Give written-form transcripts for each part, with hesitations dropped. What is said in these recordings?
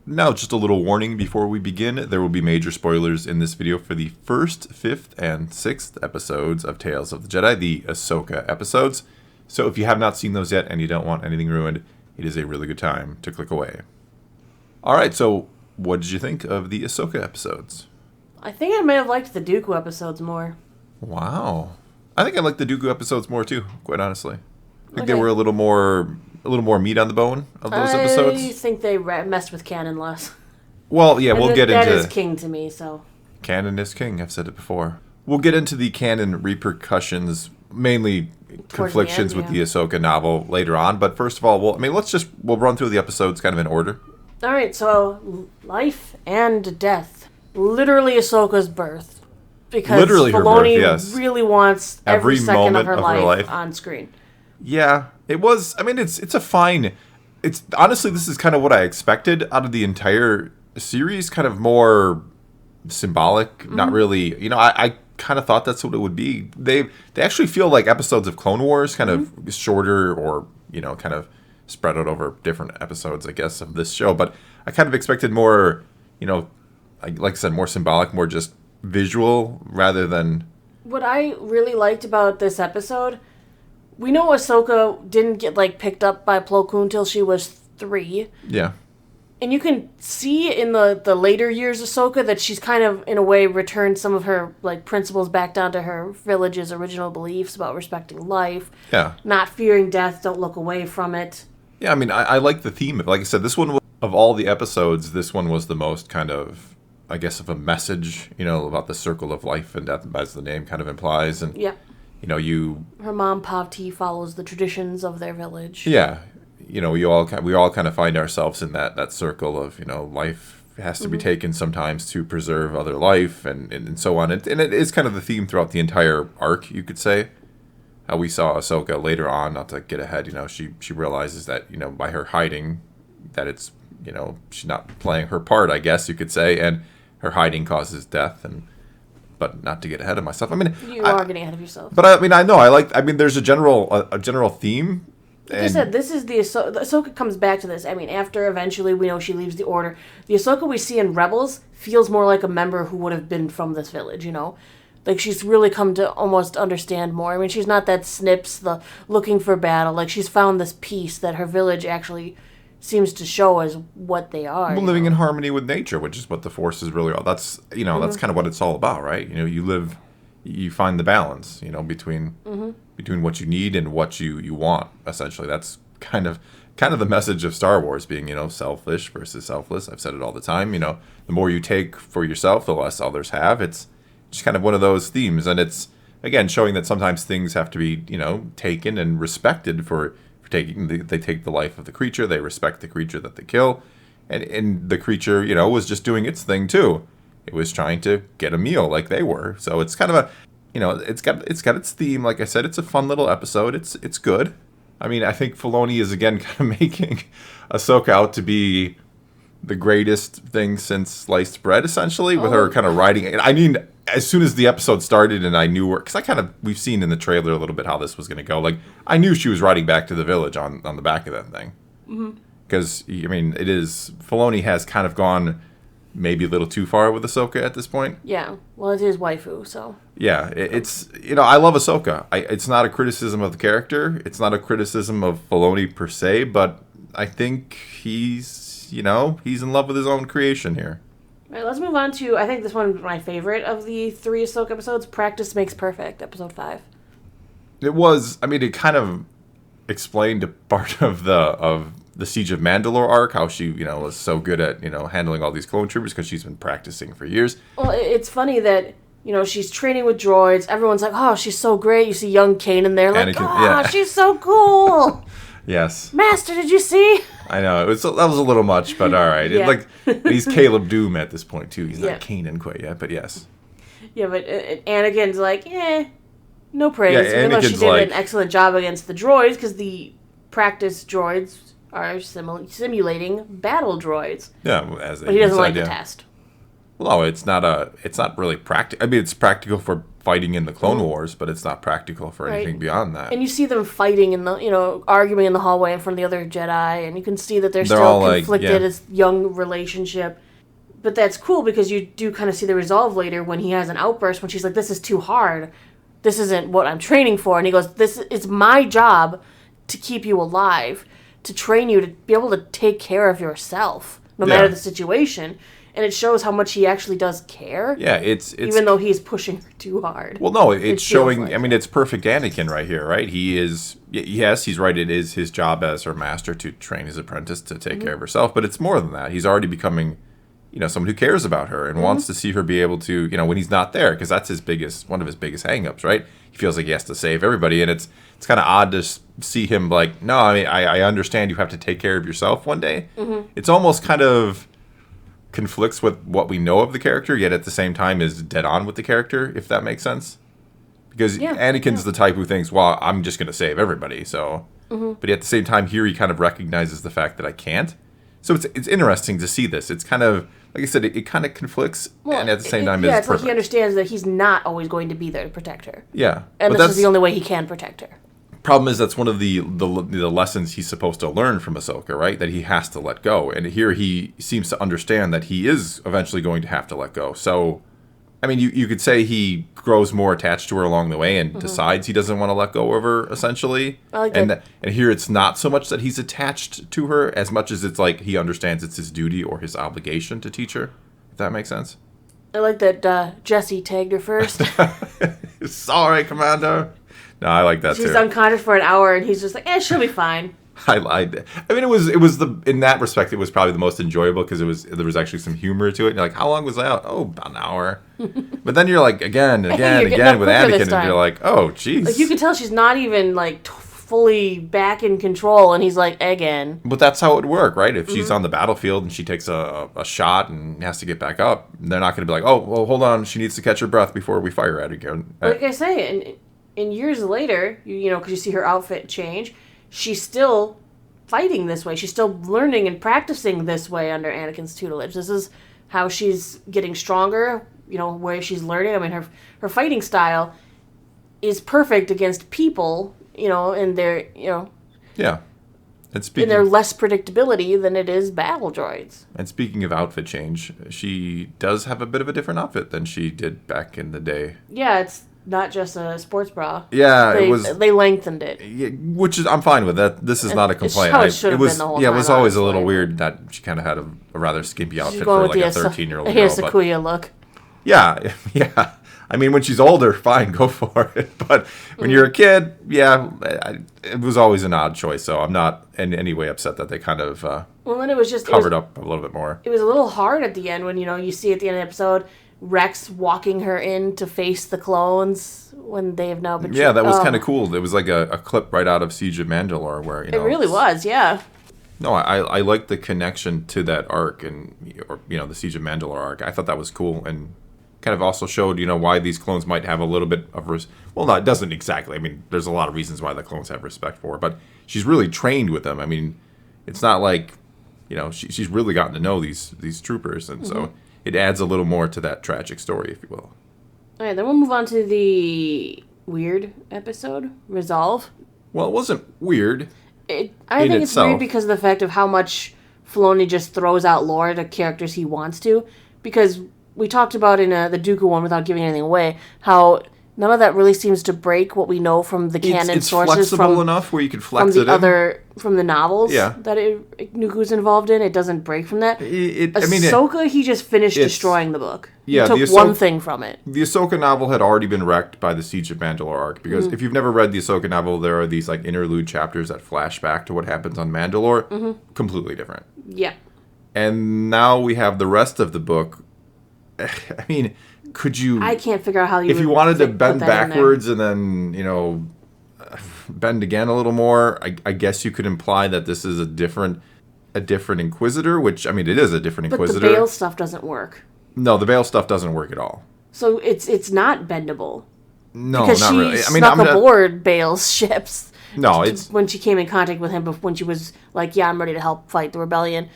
Now, just a little warning before we begin. There will be major spoilers in this video for the 1st, 5th, and 6th episodes of Tales of the Jedi, the Ahsoka episodes. So if you have not seen those yet and you don't want anything ruined, it is a really good time to click away. Alright, so what did you think of the Ahsoka episodes? I think I may have liked the Dooku episodes more. Wow. I think I liked the Dooku episodes more too, quite honestly. I think they were a little more meat on the bone of those episodes. I think they messed with canon less. Well, yeah, we'll get into... That is king to me, so... Canon is king, I've said it before. We'll get into the canon repercussions, mainly conflictions with the Ahsoka novel later on. But first of all, we'll run through the episodes kind of in order. Alright, so life and death. Literally Ahsoka's birth. Because literally Filoni her birth, yes. really wants every second of her life on screen. Yeah, it was. I mean, it's a fine. It's honestly, this is kind of what I expected out of the entire series. Kind of more symbolic, not really. You know, I kind of thought that's what it would be. They actually feel like episodes of Clone Wars, kind of shorter, or kind of spread out over different episodes, I guess, of this show. But I kind of expected more, like I said, more symbolic, more just visual rather than. What I really liked about this episode. We know Ahsoka didn't get, picked up by Plo Koon until she was 3. Yeah. And you can see in the later years of Ahsoka that she's kind of, in a way, returned some of her, principles back down to her village's original beliefs about respecting life. Yeah. Not fearing death, don't look away from it. Yeah, I mean, I like the theme. Like I said, this one, of all the episodes, this one was the most kind of, I guess, of a message, about the circle of life and death, as the name kind of implies. And yeah. Her mom, Pavti, follows the traditions of their village. Yeah. We all kind of find ourselves in that circle of, life has to be taken sometimes to preserve other life and so on. And it is kind of the theme throughout the entire arc, you could say. How we saw Ahsoka later on, not to get ahead, she realizes that, by her hiding, that it's, she's not playing her part, I guess you could say, and her hiding causes death But not to get ahead of myself. I mean, you are getting ahead of yourself. But I know. There's a general theme. Like I said, this is the Ahsoka comes back to this. I mean, after eventually we know she leaves the Order, the Ahsoka we see in Rebels feels more like a member who would have been from this village. Like she's really come to almost understand more. I mean, she's not that Snips, the looking for battle. Like she's found this peace that her village actually seems to show as what they are. Well, living in harmony with nature, which is what the Force is really all. That's that's kind of what it's all about, right? You find the balance, between what you need and what you want. Essentially, that's kind of the message of Star Wars being, selfish versus selfless. I've said it all the time. The more you take for yourself, the less others have. It's just kind of one of those themes, and it's again showing that sometimes things have to be, taken and respected for taking. They take the life of the creature. They respect the creature that they kill, and the creature, was just doing its thing too. It was trying to get a meal like they were. So it's kind of a, it's got its theme. Like I said, it's a fun little episode. It's good. I mean, I think Filoni is again kind of making Ahsoka out to be the greatest thing since sliced bread, essentially, with her kind of riding. I mean, as soon as the episode started and I knew her, because we've seen in the trailer a little bit how this was going to go. Like, I knew she was riding back to the village on the back of that thing. Because, I mean, Filoni has kind of gone maybe a little too far with Ahsoka at this point. Yeah, well, it is waifu, so. Yeah, it's, I love Ahsoka. It's not a criticism of the character. It's not a criticism of Filoni per se, but I think he's in love with his own creation here. All right, let's move on to, I think this one's my favorite of the 3 Ahsoka episodes, Practice Makes Perfect, episode 5. It was, it kind of explained a part of the Siege of Mandalore arc, how she, was so good at, handling all these clone troopers because she's been practicing for years. Well, it's funny that, she's training with droids. Everyone's like, oh, she's so great. You see young Kanan there, like, she's so cool. Yes. Master, did you see? I know. That was a little much, but all right. Yeah. He's Caleb Doom at this point, too. He's not Kanan quite yet, but yes. Yeah, but Anakin's like, no praise. Yeah, even though she Anakin's did an excellent job against the droids, because the practice droids are simulating battle droids. Yeah, but he doesn't like the test. Well, no, it's not really practical. I mean, it's practical for fighting in the Clone Wars, but it's not practical for anything beyond that. And you see them fighting in the, arguing in the hallway in front of the other Jedi, and you can see that they're still conflicted as young relationship. But that's cool because you do kind of see the resolve later when he has an outburst when she's like, this is too hard. This isn't what I'm training for. And he goes, it's my job to keep you alive, to train you to be able to take care of yourself, no matter the situation. And it shows how much he actually does care. Yeah, it's even though he's pushing her too hard. Well, no, it's showing. Like, I mean, it's perfect Anakin right here, right? He is. Yes, he's right. It is his job as her master to train his apprentice to take care of herself. But it's more than that. He's already becoming, someone who cares about her and wants to see her be able to, when he's not there, because that's one of his biggest hangups, right? He feels like he has to save everybody, and it's kind of odd to see him like, no, I mean, I understand you have to take care of yourself one day. It's almost kind of conflicts with what we know of the character, yet at the same time is dead on with the character, if that makes sense. Because Anakin's the type who thinks, well, I'm just going to save everybody, so. But at the same time, here he kind of recognizes the fact that I can't. So it's interesting to see this. It's kind of, like I said, it kind of conflicts, and at the same time, it's like he understands that he's not always going to be there to protect her. Yeah. And this is the only way he can protect her. Problem is that's one of the lessons he's supposed to learn from Ahsoka, right? That he has to let go. And here he seems to understand that he is eventually going to have to let go. So, I mean, you could say he grows more attached to her along the way and decides he doesn't want to let go of her, essentially. I like that. And here it's not so much that he's attached to her as much as it's like he understands it's his duty or his obligation to teach her, if that makes sense. I like that Jesse tagged her first. Sorry, Commander. No, I like that too. She's unconscious for an hour, and he's just like, she'll be fine. I mean, it was in that respect, it was probably the most enjoyable because there was actually some humor to it. And you're like, how long was that out? Oh, about an hour. But then you're like, again with Anakin, and you're like, oh, jeez. Like, you can tell she's not even, like, fully back in control, and he's like, again. But that's how it would work, right? If she's on the battlefield and she takes a shot and has to get back up, they're not going to be like, oh, well, hold on, she needs to catch her breath before we fire at her again. Like I say, and years later, because you see her outfit change, she's still fighting this way. She's still learning and practicing this way under Anakin's tutelage. This is how she's getting stronger, where she's learning. I mean, her fighting style is perfect against people, and their, Yeah. And their less predictability than it is battle droids. And speaking of outfit change, she does have a bit of a different outfit than she did back in the day. Yeah, it's not just a sports bra. Yeah, they lengthened it. Yeah, which is I'm fine with that. This is not a complaint. It should have been the whole time. Yeah, it was always a little weird that she kind of had a rather skimpy outfit for like a 13-year-old girl. Here's the Kuya look. Yeah. I mean, when she's older, fine, go for it. But when you're a kid, it was always an odd choice. So I'm not in any way upset that they kind of then it was just covered up a little bit more. It was a little hard at the end when you see at the end of the episode Rex walking her in to face the clones when they have now been. Yeah, that was kind of cool. It was like a clip right out of Siege of Mandalore, where it really was. Yeah. No, I like the connection to that arc and the Siege of Mandalore arc. I thought that was cool and kind of also showed why these clones might have a little bit of well, no, it doesn't exactly. I mean, there's a lot of reasons why the clones have respect for her, but she's really trained with them. I mean, it's not like she's really gotten to know these troopers, and so it adds a little more to that tragic story, if you will. All right, then we'll move on to the weird episode, Resolve. Well, it wasn't weird. I think it's weird because of the fact of how much Filoni just throws out lore to characters he wants to. Because we talked about in the Dooku one, without giving anything away, how none of that really seems to break what we know from the canon sources. It's flexible enough where you could flex from the novels that Dooku's involved in. It doesn't break from that. Ahsoka, he just finished destroying the book. Yeah, he took one thing from it. The Ahsoka novel had already been wrecked by the Siege of Mandalore arc, because if you've never read the Ahsoka novel, there are these like interlude chapters that flash back to what happens on Mandalore. Completely different. Yeah. And now we have the rest of the book. I mean, could you... I can't figure out how you... If you wanted to bend backwards and then, bend again a little more, I guess you could imply that this is a different Inquisitor, which, I mean, it is a different Inquisitor. But the Bail stuff doesn't work. No, the Bail stuff doesn't work at all. So it's not bendable. No, because not really. Because she snuck aboard Bail's ships. No, it's... When she came in contact with him, when she was like, yeah, I'm ready to help fight the rebellion.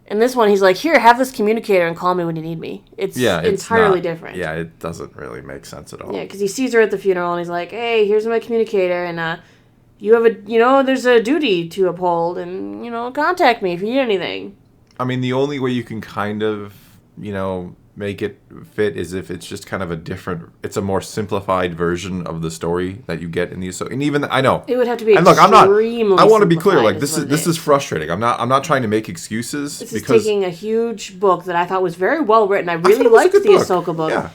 In this one, he's like, here, have this communicator and call me when you need me. It's entirely different. Yeah, it doesn't really make sense at all. Yeah, because he sees her at the funeral and he's like, hey, here's my communicator and you have there's a duty to uphold and, contact me if you need anything. I mean, the only way you can kind of, make it fit is if it's just kind of it's a more simplified version of the story that you get in the Ahsoka. And even I know it would have to be. And look, I want to be clear. Like this is frustrating. I'm not trying to make excuses. This is taking a huge book that I thought was very well written. I really liked the Ahsoka book. Yeah.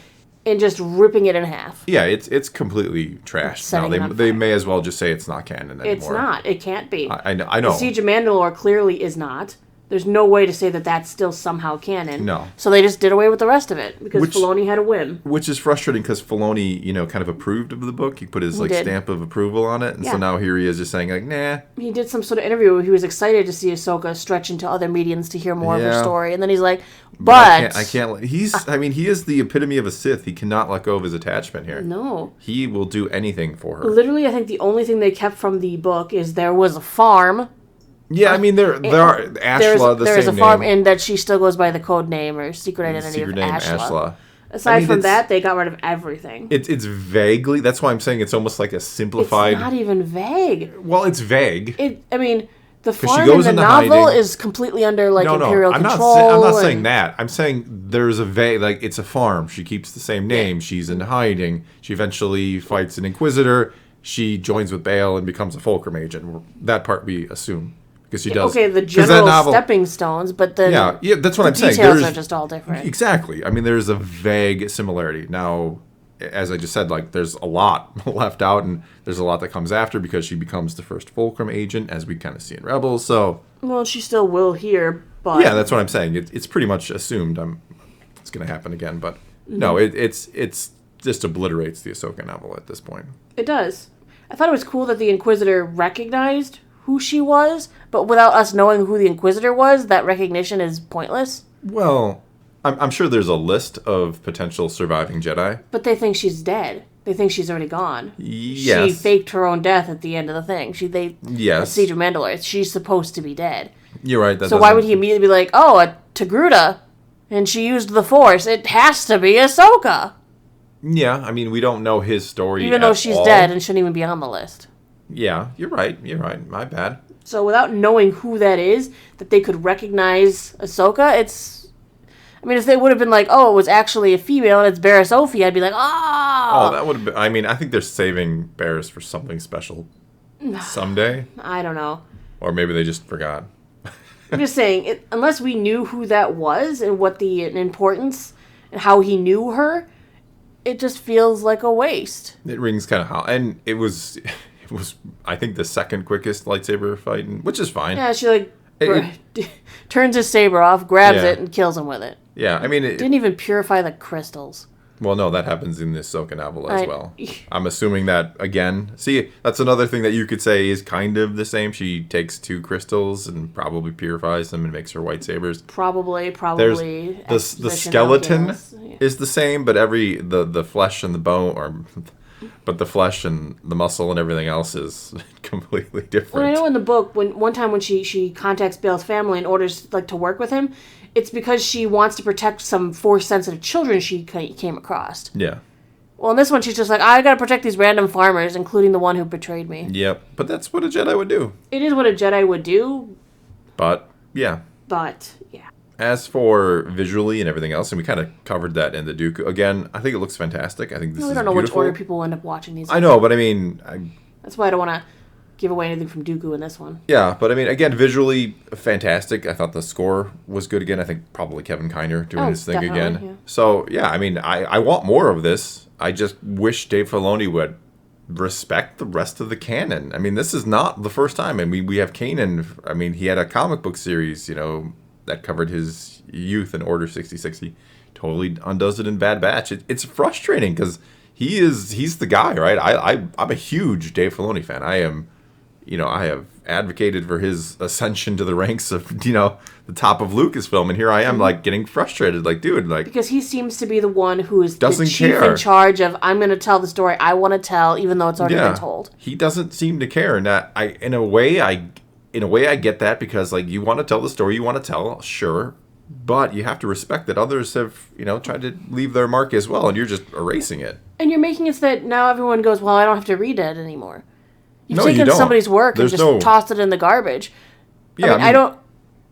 And just ripping it in half. Yeah, it's completely trashed. Now they may as well just say it's not canon anymore. It's not. It can't be. I know. The Siege of Mandalore clearly is not. There's no way to say that that's still somehow canon. No. So they just did away with the rest of it because Filoni had a whim. Which is frustrating because Filoni, kind of approved of the book. He put his stamp of approval on it, and so now here he is just saying like, nah. He did some sort of interview where he was excited to see Ahsoka stretch into other mediums to hear more of her story, and then he's like, but I can't. He is the epitome of a Sith. He cannot let go of his attachment here. No. He will do anything for her. Literally, I think the only thing they kept from the book is there was a farm. Yeah, I mean, there are Ashla, there is a farm, and that she still goes by the code name or secret identity of Ashla. Aside from that, they got rid of everything. It's vaguely. That's why I'm saying it's almost like a simplified. It's not even vague. Well, it's vague. The farm in the novel is completely under Imperial control. I'm not saying that. I'm saying there's a vague. Like it's a farm. She keeps the same name. Yeah. She's in hiding. She eventually fights an Inquisitor. She joins with Bail and becomes a Fulcrum agent. That part we assume. Because she does. Okay, the general stepping stones, but then yeah, that's what I'm saying. Details are just all different. Exactly. I mean, there's a vague similarity. Now, as I just said, there's a lot left out, and there's a lot that comes after because she becomes the first Fulcrum agent, as we kind of see in Rebels. So, well, she still will here, but yeah, that's what I'm saying. It's pretty much assumed it's going to happen again, but no, it's just obliterates the Ahsoka novel at this point. It does. I thought it was cool that the Inquisitor recognized who she was, but without us knowing who the Inquisitor was, that recognition is pointless. Well, I'm sure there's a list of potential surviving Jedi. But they think she's dead. They think she's already gone. Yes. She faked her own death at the end of the thing. Yes. Siege of Mandalore. She's supposed to be dead. You're right. So why would he immediately be like, oh, a Togruta, and she used the Force. It has to be Ahsoka. Yeah, I mean, we don't know his story even though she's dead and shouldn't even be on the list. Yeah, you're right. My bad. So without knowing who that is, that they could recognize Ahsoka, if they would have been like, oh, it was actually a female and it's Barriss Offee, I'd be like, oh, that would have been, I think they're saving Barriss for something special someday. I don't know. Or maybe they just forgot. I'm just saying, unless we knew who that was and what the importance and how he knew her, it just feels like a waste. It rings kind of hollow. And it was, I think, the second quickest lightsaber fight, which is fine. Yeah, she turns his saber off, grabs it, and kills him with it. Yeah, I mean... Didn't even purify the crystals. Well, no, that happens in the Ahsoka novel as well. I'm assuming that, again... See, that's another thing that you could say is kind of the same. She takes 2 crystals and probably purifies them and makes her white sabers. Probably. There's the skeleton is the same, but the flesh and the bone... But the flesh and the muscle and everything else is completely different. Well, I know in the book, one time when she contacts Bail's family and orders to work with him, it's because she wants to protect some Force-sensitive children she came across. Yeah. Well, in this one, she's just like, I gotta protect these random farmers, including the one who betrayed me. Yep, but that's what a Jedi would do. It is what a Jedi would do. But, yeah. As for visually and everything else, and we kind of covered that in the Dooku. Again, I think it looks fantastic. I think this is beautiful. I don't know which order people will end up watching these. I know, but I mean... That's why I don't want to give away anything from Dooku in this one. Yeah, but I mean, again, visually fantastic. I thought the score was good again. I think probably Kevin Kiner doing his thing again. Yeah. So, yeah, I mean, I want more of this. I just wish Dave Filoni would respect the rest of the canon. I mean, this is not the first time. I mean, we have Kanan. I mean, he had a comic book series, that covered his youth in Order 66. He totally undoes it in Bad Batch. It's frustrating because he's the guy, right? I'm a huge Dave Filoni fan. I have advocated for his ascension to the ranks of, the top of Lucasfilm, and here I am, getting frustrated, dude, because he seems to be the one who is doesn't the chief care. In charge of, I'm going to tell the story I want to tell, even though it's already been told. He doesn't seem to care, and that in a way, in a way, I get that because, like, you want to tell the story you want to tell, sure. But you have to respect that others have, tried to leave their mark as well, and you're just erasing it. And you're making it so that now everyone goes, well, I don't have to read it anymore. You've No, taken you don't. somebody's work There's and just tossed it in the garbage. Yeah, I don't...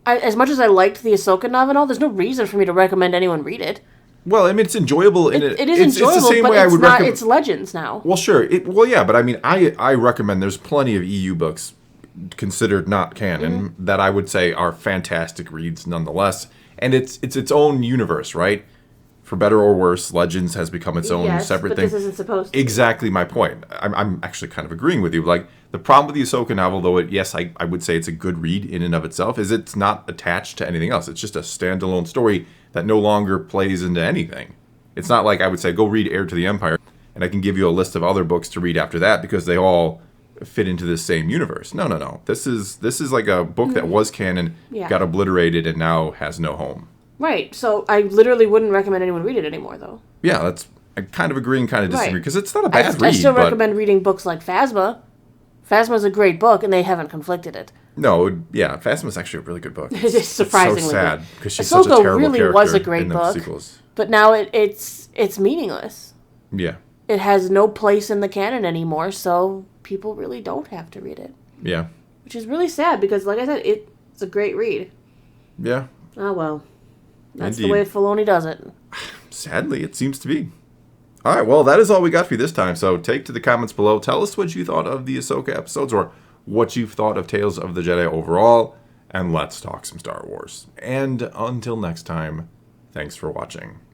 as much as I liked the Ahsoka novel, there's no reason for me to recommend anyone read it. Well, I mean, it's enjoyable. It is enjoyable, it's the same but way it's I would not. It's Legends now. Well, sure. But I mean, I recommend there's plenty of EU books considered not canon that I would say are fantastic reads nonetheless. And it's its own universe, right? For better or worse, Legends has become its own separate thing. But this isn't supposed to. Exactly my point. I'm actually kind of agreeing with you. Like, the problem with the Ahsoka novel, though, I would say it's a good read in and of itself, is it's not attached to anything else. It's just a standalone story that no longer plays into anything. It's not like I would say, go read Heir to the Empire, and I can give you a list of other books to read after that because they all fit into this same universe. No. This is like a book that was canon, got obliterated, and now has no home. Right. So I literally wouldn't recommend anyone read it anymore, though. Yeah, I kind of agree and kind of disagree because it's not a bad read. I still recommend reading books like Phasma. Phasma's a great book, and they haven't conflicted it. No, yeah, Phasma's actually a really good book. It's surprisingly so sad good. because she's such a terrible really character was a great in the book, sequels. But now it's meaningless. Yeah. It has no place in the canon anymore, so people really don't have to read it. Yeah. Which is really sad because, like I said, it's a great read. Yeah. Oh, well. That's Indeed. the way Filoni does it. Sadly, it seems to be. All right, well, that is all we got for you this time. So take to the comments below. Tell us what you thought of the Ahsoka episodes or what you've thought of Tales of the Jedi overall. And let's talk some Star Wars. And until next time, thanks for watching.